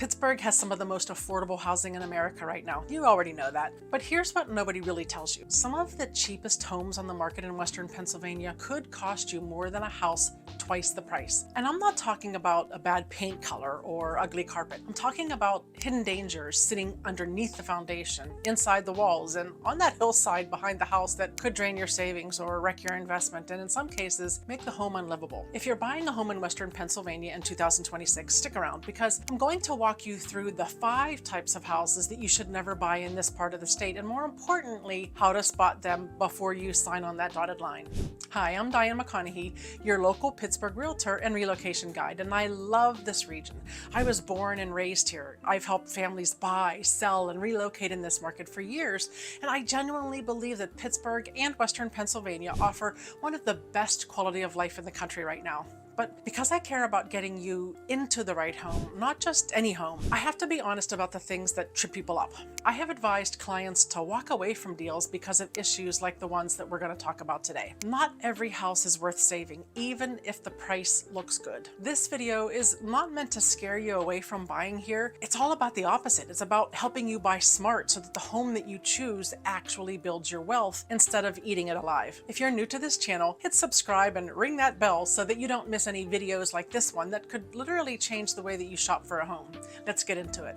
Pittsburgh has some of the most affordable housing in America right now. You already know that. But here's what nobody really tells you. Some of the cheapest homes on the market in Western Pennsylvania could cost you more than a house twice the price. And I'm not talking about a bad paint color or ugly carpet. I'm talking about hidden dangers sitting underneath the foundation, inside the walls, and on that hillside behind the house that could drain your savings or wreck your investment, and in some cases, make the home unlivable. If you're buying a home in Western Pennsylvania in 2026, stick around because I'm going to walk you through the 5 types of houses that you should never buy in this part of the state, and more importantly, how to spot them before you sign on that dotted line. Hi, I'm Diane McConaghy, your local Pittsburgh Realtor and relocation guide, and I love this region. I was born and raised here. I've helped families buy, sell, and relocate in this market for years, and I genuinely believe that Pittsburgh and Western Pennsylvania offer one of the best quality of life in the country right now. But because I care about getting you into the right home, not just any home, I have to be honest about the things that trip people up. I have advised clients to walk away from deals because of issues like the ones that we're going to talk about today. Not every house is worth saving, even if the price looks good. This video is not meant to scare you away from buying here. It's all about the opposite. It's about helping you buy smart so that the home that you choose actually builds your wealth instead of eating it alive. If you're new to this channel, hit subscribe and ring that bell so that you don't miss any videos like this one that could literally change the way that you shop for a home. Let's get into it.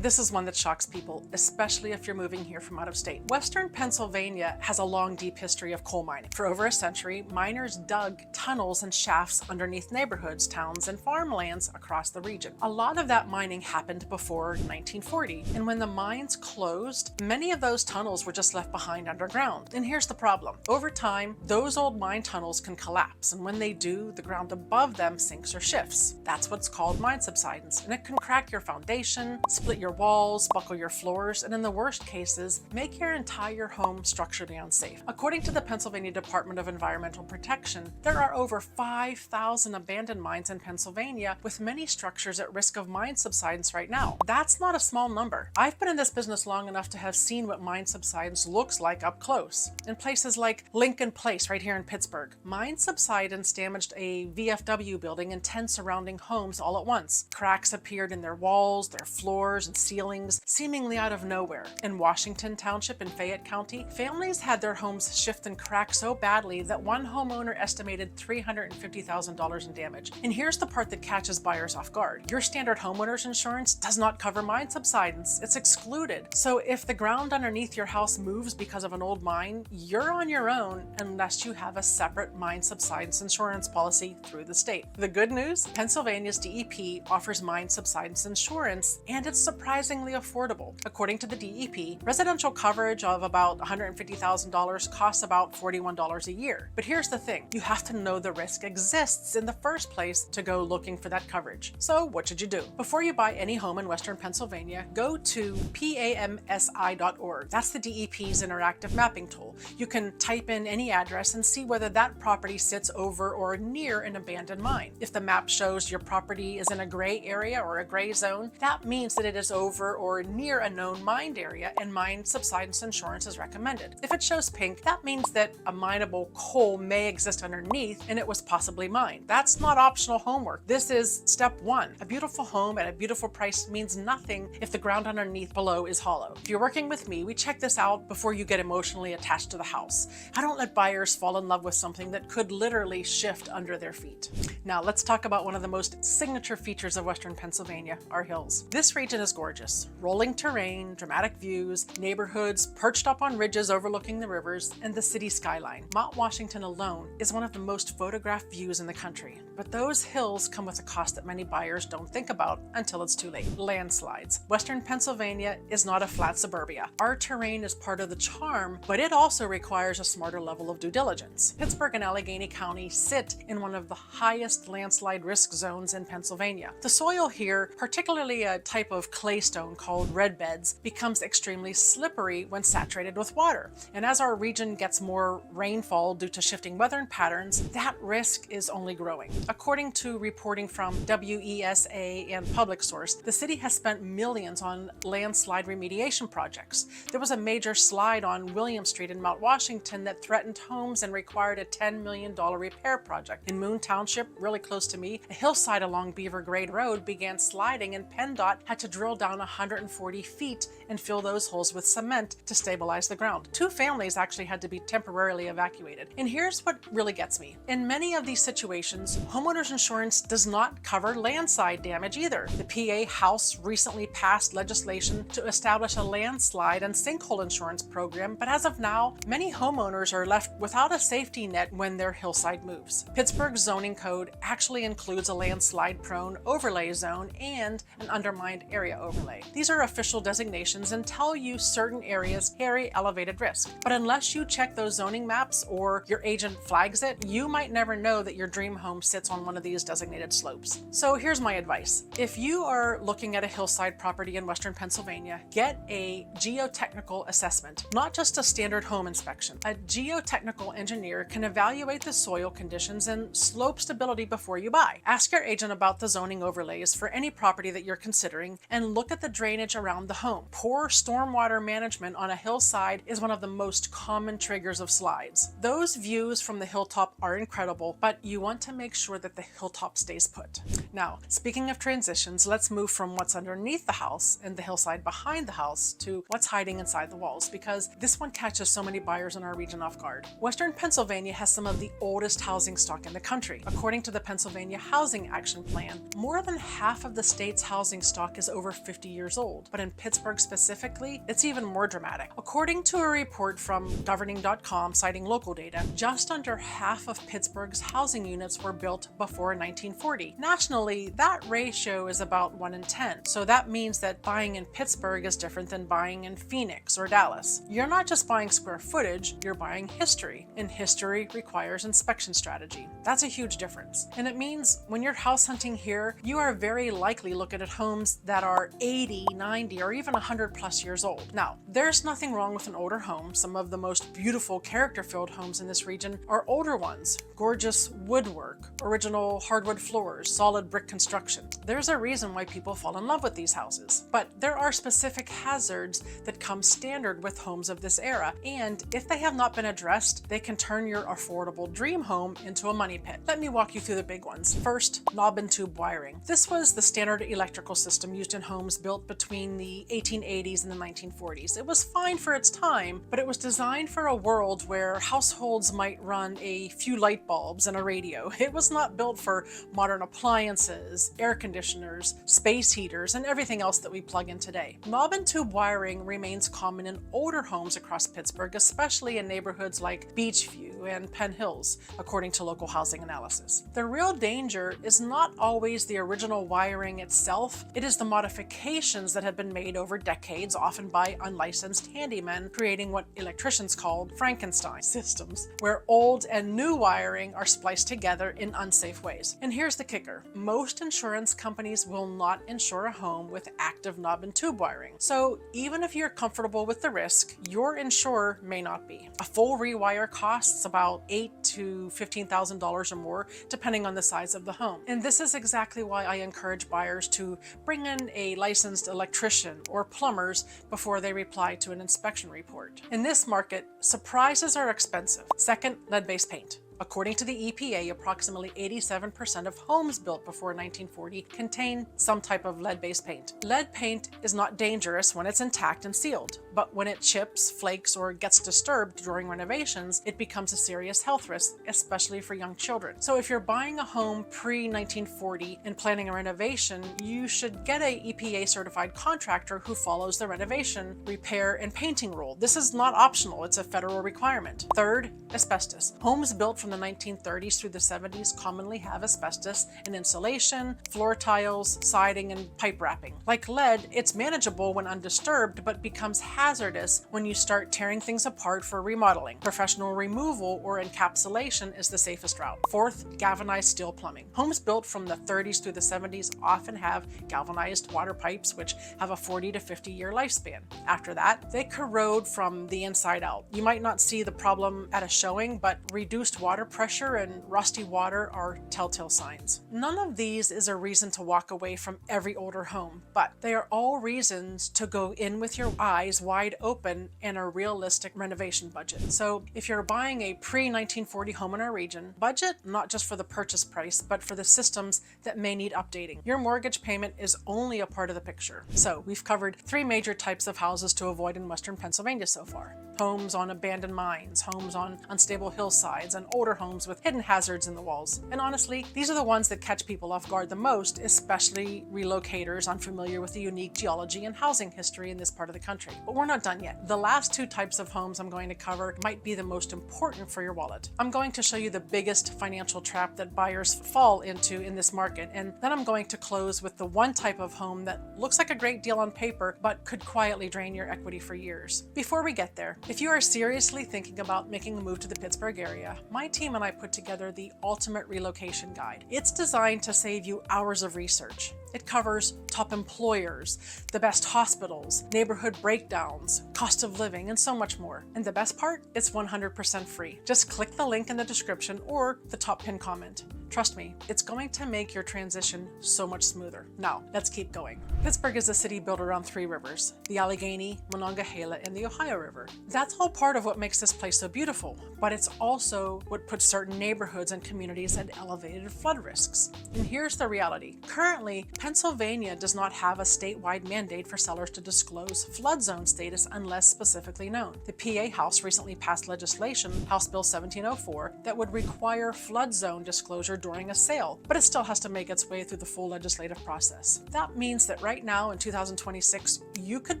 This is one that shocks people, especially if you're moving here from out of state. Western Pennsylvania has a long, deep history of coal mining. For over a century, miners dug tunnels and shafts underneath neighborhoods, towns, and farmlands across the region. A lot of that mining happened before 1940, and when the mines closed, many of those tunnels were just left behind underground. And here's the problem. Over time, those old mine tunnels can collapse, and when they do, the ground above them sinks or shifts. That's what's called mine subsidence, and it can crack your foundation, split your walls, buckle your floors, and in the worst cases, make your entire home structurally unsafe. According to the Pennsylvania Department of Environmental Protection, there are over 5,000 abandoned mines in Pennsylvania, with many structures at risk of mine subsidence right now. That's not a small number. I've been in this business long enough to have seen what mine subsidence looks like up close. In places like Lincoln Place right here in Pittsburgh, mine subsidence damaged a VFW building and 10 surrounding homes all at once. Cracks appeared in their walls, their floors, and ceilings, seemingly out of nowhere. In Washington Township in Fayette County, families had their homes shift and crack so badly that one homeowner estimated $350,000 in damage. And here's the part that catches buyers off guard. Your standard homeowner's insurance does not cover mine subsidence. It's excluded. So if the ground underneath your house moves because of an old mine, you're on your own unless you have a separate mine subsidence insurance policy through the state. The good news? Pennsylvania's DEP offers mine subsidence insurance, and it's surprisingly affordable. According to the DEP, residential coverage of about $150,000 costs about $41 a year. But here's the thing, you have to know the risk exists in the first place to go looking for that coverage. So what should you do? Before you buy any home in Western Pennsylvania, go to PAMSI.org. That's the DEP's interactive mapping tool. You can type in any address and see whether that property sits over or near an abandoned mine. If the map shows your property is in a gray area or a gray zone, that means that it is over or near a known mined area and mine subsidence insurance is recommended. If it shows pink, that means that a mineable coal may exist underneath and it was possibly mined. That's not optional homework. This is step 1. A beautiful home at a beautiful price means nothing if the ground underneath below is hollow. If you're working with me, we check this out before you get emotionally attached to the house. I don't let buyers fall in love with something that could literally shift under their feet. Now let's talk about one of the most signature features of Western Pennsylvania, our hills. This region is gorgeous. Rolling terrain, dramatic views, neighborhoods perched up on ridges overlooking the rivers, and the city skyline. Mount Washington alone is one of the most photographed views in the country. But those hills come with a cost that many buyers don't think about until it's too late. Landslides. Western Pennsylvania is not a flat suburbia. Our terrain is part of the charm, but it also requires a smarter level of due diligence. Pittsburgh and Allegheny County sit in one of the highest landslide risk zones in Pennsylvania. The soil here, particularly a type of clay claystone called red beds becomes extremely slippery when saturated with water. And as our region gets more rainfall due to shifting weather patterns, that risk is only growing. According to reporting from WESA and Public Source, the city has spent millions on landslide remediation projects. There was a major slide on William Street in Mount Washington that threatened homes and required a $10 million repair project. In Moon Township, really close to me, a hillside along Beaver Grade Road began sliding, and PennDOT had to drill down 140 feet and fill those holes with cement to stabilize the ground. 2 families actually had to be temporarily evacuated. And here's what really gets me. In many of these situations, homeowners insurance does not cover landslide damage either. The PA House recently passed legislation to establish a landslide and sinkhole insurance program, but as of now, many homeowners are left without a safety net when their hillside moves. Pittsburgh's zoning code actually includes a landslide-prone overlay zone and an undermined area overlay. These are official designations and tell you certain areas carry elevated risk. But unless you check those zoning maps or your agent flags it, you might never know that your dream home sits on one of these designated slopes. So here's my advice. If you are looking at a hillside property in Western Pennsylvania, get a geotechnical assessment, not just a standard home inspection. A geotechnical engineer can evaluate the soil conditions and slope stability before you buy. Ask your agent about the zoning overlays for any property that you're considering and look at the drainage around the home. Poor stormwater management on a hillside is one of the most common triggers of slides. Those views from the hilltop are incredible, but you want to make sure that the hilltop stays put. Now, speaking of transitions, let's move from what's underneath the house and the hillside behind the house to what's hiding inside the walls, because this one catches so many buyers in our region off guard. Western Pennsylvania has some of the oldest housing stock in the country. According to the Pennsylvania Housing Action Plan, more than half of the state's housing stock is over 50 years old, but in Pittsburgh specifically, it's even more dramatic. According to a report from governing.com citing local data, just under half of Pittsburgh's housing units were built before 1940. Nationally, that ratio is about 1 in 10, so that means that buying in Pittsburgh is different than buying in Phoenix or Dallas. You're not just buying square footage, you're buying history, and history requires inspection strategy. That's a huge difference. And it means when you're house hunting here, you are very likely looking at homes that are 80, 90, or even 100 plus years old. Now, there's nothing wrong with an older home. Some of the most beautiful character-filled homes in this region are older ones. Gorgeous woodwork, original hardwood floors, solid brick construction. There's a reason why people fall in love with these houses. But there are specific hazards that come standard with homes of this era, and if they have not been addressed, they can turn your affordable dream home into a money pit. Let me walk you through the big ones. First, knob and tube wiring. This was the standard electrical system used in homes built between the 1880s and the 1940s. It was fine for its time, but it was designed for a world where households might run a few light bulbs and a radio. It was not built for modern appliances, air conditioners, space heaters, and everything else that we plug in today. Knob and tube wiring remains common in older homes across Pittsburgh, especially in neighborhoods like Beachview and Penn Hills, according to local housing analysis. The real danger is not always the original wiring itself, it is the modifications that have been made over decades, often by unlicensed handymen, creating what electricians called Frankenstein systems, where old and new wiring are spliced together in unsafe ways. And here's the kicker. Most insurance companies will not insure a home with active knob and tube wiring. So even if you're comfortable with the risk, your insurer may not be. A full rewire costs about $8,000 to $15,000 or more, depending on the size of the home. And this is exactly why I encourage buyers to bring in a licensed electrician or plumbers before they reply to an inspection report. In this market, surprises are expensive. Second, lead-based paint. According to the EPA, approximately 87% of homes built before 1940 contain some type of lead-based paint. Lead paint is not dangerous when it's intact and sealed, but when it chips, flakes, or gets disturbed during renovations, it becomes a serious health risk, especially for young children. So if you're buying a home pre-1940 and planning a renovation, you should get a EPA certified contractor who follows the renovation, repair, and painting rule. This is not optional, it's a federal requirement. Third, asbestos. Homes built from from the 1930s through the 70s commonly have asbestos in insulation, floor tiles, siding, and pipe wrapping. Like lead, it's manageable when undisturbed, but becomes hazardous when you start tearing things apart for remodeling. Professional removal or encapsulation is the safest route. Fourth, galvanized steel plumbing. Homes built from the 30s through the 70s often have galvanized water pipes, which have a 40 to 50 year lifespan. After that, they corrode from the inside out. You might not see the problem at a showing, but reduced water pressure and rusty water are telltale signs. None of these is a reason to walk away from every older home, but they are all reasons to go in with your eyes wide open and a realistic renovation budget. So if you're buying a pre-1940 home in our region, budget not just for the purchase price, but for the systems that may need updating. Your mortgage payment is only a part of the picture. So we've covered 3 major types of houses to avoid in Western Pennsylvania so far. Homes on abandoned mines, homes on unstable hillsides, and older homes with hidden hazards in the walls. And honestly, these are the ones that catch people off guard the most, especially relocators unfamiliar with the unique geology and housing history in this part of the country. But we're not done yet. The last 2 types of homes I'm going to cover might be the most important for your wallet. I'm going to show you the biggest financial trap that buyers fall into in this market, and then I'm going to close with the one type of home that looks like a great deal on paper, but could quietly drain your equity for years. Before we get there, if you are seriously thinking about making a move to the Pittsburgh area, my team and I put together the Ultimate Relocation Guide. It's designed to save you hours of research. It covers top employers, the best hospitals, neighborhood breakdowns, cost of living, and so much more. And the best part? It's 100% free. Just click the link in the description or the top pinned comment. Trust me, it's going to make your transition so much smoother. Now, let's keep going. Pittsburgh is a city built around 3 rivers, the Allegheny, Monongahela, and the Ohio River. That's all part of what makes this place so beautiful, but it's also what puts certain neighborhoods and communities at elevated flood risks. And here's the reality. Currently, Pennsylvania does not have a statewide mandate for sellers to disclose flood zone status unless specifically known. The PA House recently passed legislation, House Bill 1704, that would require flood zone disclosure during a sale, but it still has to make its way through the full legislative process. That means that right now in 2026, you could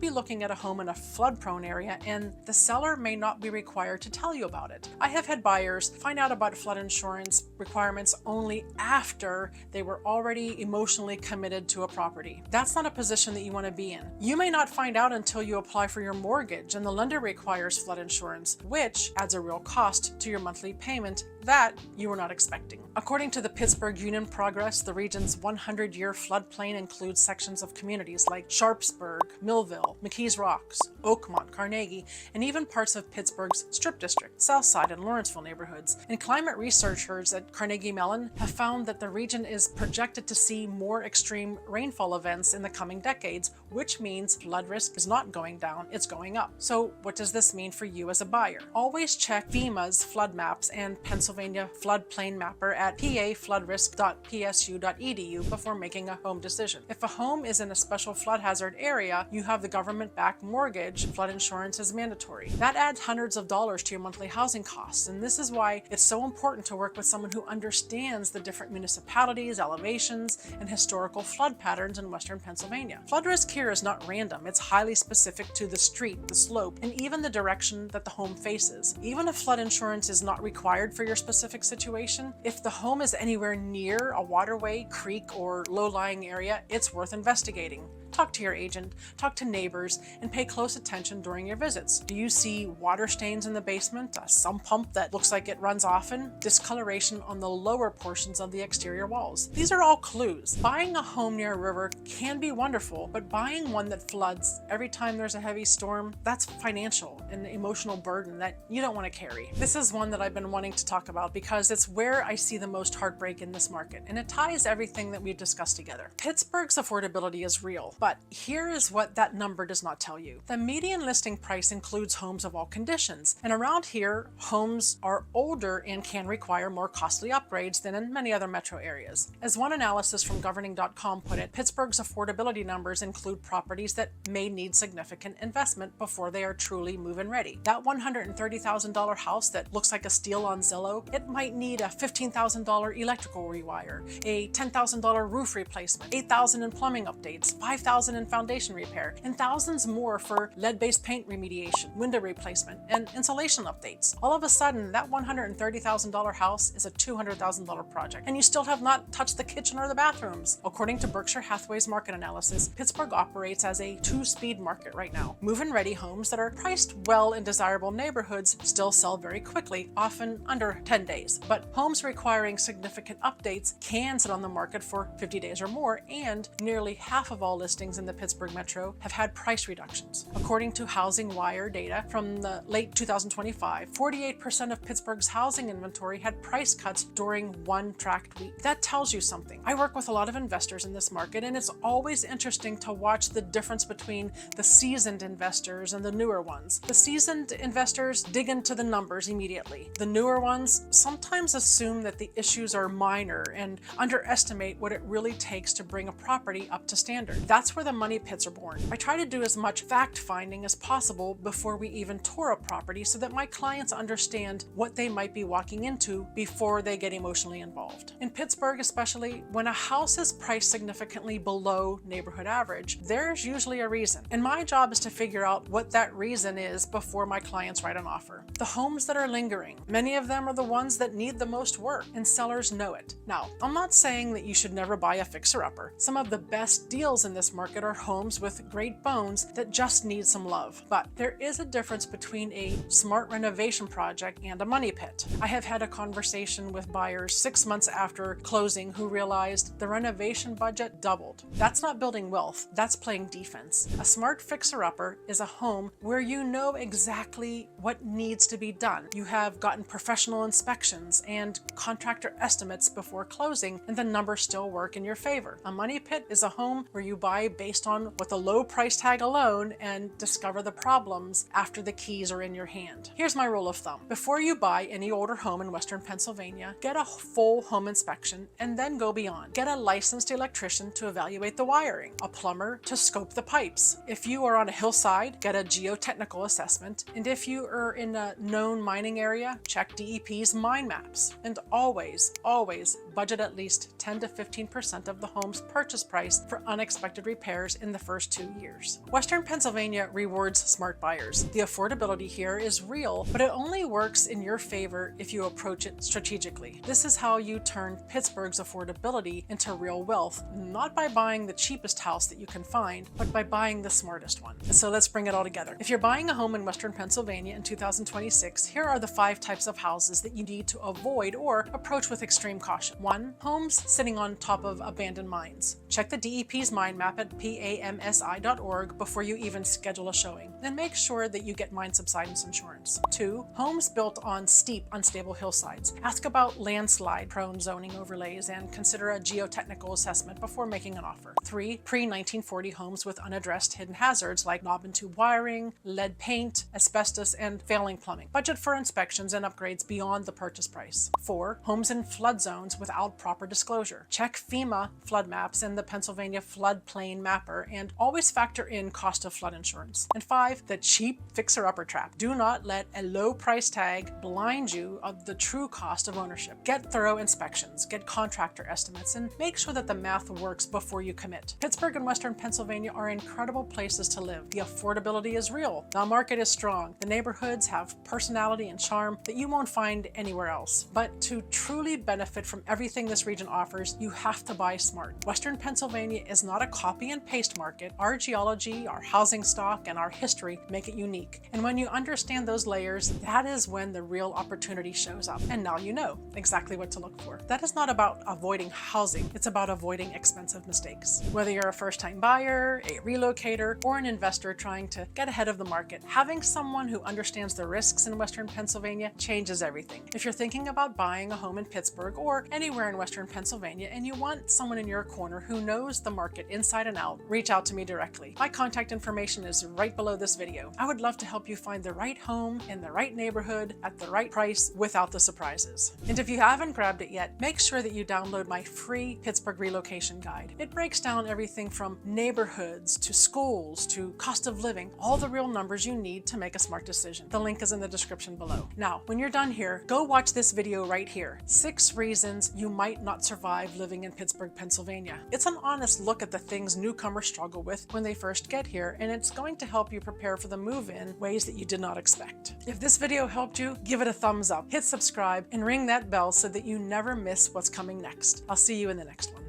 be looking at a home in a flood-prone area and the seller may not be required to tell you about it. I have had buyers find out about flood insurance requirements only after they were already emotionally committed to a property. That's not a position that you want to be in. You may not find out until you apply for your mortgage and the lender requires flood insurance, which adds a real cost to your monthly payment that you were not expecting. According to the Pittsburgh Union Progress, the region's 100-year floodplain includes sections of communities like Sharpsburg, Millville, McKees Rocks, Oakmont, Carnegie, and even parts of Pittsburgh's Strip District, Southside, and Lawrenceville neighborhoods. And climate researchers at Carnegie Mellon have found that the region is projected to see more extreme rainfall events in the coming decades, which means flood risk is not going down, it's going up. So what does this mean for you as a buyer? Always check FEMA's flood maps and Pennsylvania floodplain mapper at pafloodrisk.psu.edu before making a home decision. If a home is in a special flood hazard area, you have the government-backed mortgage, flood insurance is mandatory. That adds hundreds of dollars to your monthly housing costs, and this is why it's so important to work with someone who understands the different municipalities, elevations, and historical flood patterns in Western Pennsylvania. Flood risk here is not random. It's highly specific to the street, the slope, and even the direction that the home faces. Even if flood insurance is not required for your specific situation, if the home is anywhere near a waterway, creek, or low-lying area, it's worth investigating. Talk to your agent, talk to neighbors, and pay close attention during your visits. Do you see water stains in the basement, a sump pump that looks like it runs often, discoloration on the lower portions of the exterior walls? These are all clues. Buying a home near a river can be wonderful, but buying one that floods every time there's a heavy storm, that's financial and emotional burden that you don't want to carry. This is one that I've been wanting to talk about because it's where I see the most heartbreak in this market, and it ties everything that we've discussed together. Pittsburgh's affordability is real, but here is what that number does not tell you. The median listing price includes homes of all conditions, and around here, homes are older and can require more costly upgrades than in many other metro areas. As one analysis from governing.com put it, Pittsburgh's affordability numbers include properties that may need significant investment before they are truly move-in ready. That $130,000 house that looks like a steal on Zillow, it might need a $15,000 electrical rewire, a $10,000 roof replacement, $8,000 in plumbing updates, $5,000 $5,000 in foundation repair, and thousands more for lead-based paint remediation, window replacement, and insulation updates. All of a sudden, that $130,000 house is a $200,000 project, and you still have not touched the kitchen or the bathrooms. According to Berkshire Hathaway's market analysis, Pittsburgh operates as a two-speed market right now. Move-in-ready homes that are priced well in desirable neighborhoods still sell very quickly, often under 10 days. But homes requiring significant updates can sit on the market for 50 days or more, and nearly half of all listings in the Pittsburgh metro have had price reductions. According to Housing Wire data from the late 2025, 48% of Pittsburgh's housing inventory had price cuts during one tracked week. That tells you something. I work with a lot of investors in this market, and it's always interesting to watch the difference between the seasoned investors and the newer ones. The seasoned investors dig into the numbers immediately. The newer ones sometimes assume that the issues are minor and underestimate what it really takes to bring a property up to standard. That's where the money pits are born. I try to do as much fact-finding as possible before we even tour a property so that my clients understand what they might be walking into before they get emotionally involved. In Pittsburgh especially, when a house is priced significantly below neighborhood average, there's usually a reason. And my job is to figure out what that reason is before my clients write an offer. The homes that are lingering, many of them are the ones that need the most work, and sellers know it. Now, I'm not saying that you should never buy a fixer-upper. Some of the best deals in this market are homes with great bones that just need some love. But there is a difference between a smart renovation project and a money pit. I have had a conversation with buyers 6 months after closing who realized the renovation budget doubled. That's not building wealth, that's playing defense. A smart fixer-upper is a home where you know exactly what needs to be done. You have gotten professional inspections and contractor estimates before closing, and the numbers still work in your favor. A money pit is a home where you buy based on what the low price tag alone and discover the problems after the keys are in your hand. Here's my rule of thumb. Before you buy any older home in Western Pennsylvania, get a full home inspection and then go beyond. Get a licensed electrician to evaluate the wiring, a plumber to scope the pipes. If you are on a hillside, get a geotechnical assessment, and if you are in a known mining area, check DEP's mine maps. And always budget at least 10 to 15% of the home's purchase price for unexpected repairs in the first 2 years. Western Pennsylvania rewards smart buyers. The affordability here is real, but it only works in your favor if you approach it strategically. This is how you turn Pittsburgh's affordability into real wealth, not by buying the cheapest house that you can find, but by buying the smartest one. So let's bring it all together. If you're buying a home in Western Pennsylvania in 2026, here are the 5 types of houses that you need to avoid or approach with extreme caution. 1. Homes sitting on top of abandoned mines. Check the DEP's mine map at pamsi.org before you even schedule a showing, and make sure that you get mine subsidence insurance. 2. Homes built on steep, unstable hillsides. Ask about landslide prone zoning overlays and consider a geotechnical assessment before making an offer. 3. Pre-1940 homes with unaddressed hidden hazards like knob and tube wiring, lead paint, asbestos, and failing plumbing. Budget for inspections and upgrades beyond the purchase price. 4. Homes in flood zones without proper disclosure. Check FEMA flood maps and the Pennsylvania floodplain mapper, and always factor in cost of flood insurance. And 5. The cheap fixer-upper trap. Do not let a low price tag blind you of the true cost of ownership. Get thorough inspections, get contractor estimates, and make sure that the math works before you commit. Pittsburgh and Western Pennsylvania are incredible places to live. The affordability is real. The market is strong. The neighborhoods have personality and charm that you won't find anywhere else. But to truly benefit from everything this region offers, you have to buy smart. Western Pennsylvania is not a copy and paste market. Our geology, our housing stock, and our history make it unique. And when you understand those layers, that is when the real opportunity shows up. And now you know exactly what to look for. That is not about avoiding housing. It's about avoiding expensive mistakes. Whether you're a first-time buyer, a relocator, or an investor trying to get ahead of the market, having someone who understands the risks in Western Pennsylvania changes everything. If you're thinking about buying a home in Pittsburgh or anywhere in Western Pennsylvania and you want someone in your corner who knows the market inside and out, reach out to me directly. My contact information is right below this video. I would love to help you find the right home in the right neighborhood at the right price without the surprises. And if you haven't grabbed it yet, make sure that you download my free Pittsburgh relocation guide. It breaks down everything from neighborhoods to schools to cost of living, all the real numbers you need to make a smart decision. The link is in the description below. Now, when you're done here, go watch this video right here. 6 reasons you might not survive living in Pittsburgh, Pennsylvania. It's an honest look at the things things newcomers struggle with when they first get here, and it's going to help you prepare for the move-in ways that you did not expect. If this video helped you, give it a thumbs up, hit subscribe, and ring that bell so that you never miss what's coming next. I'll see you in the next one.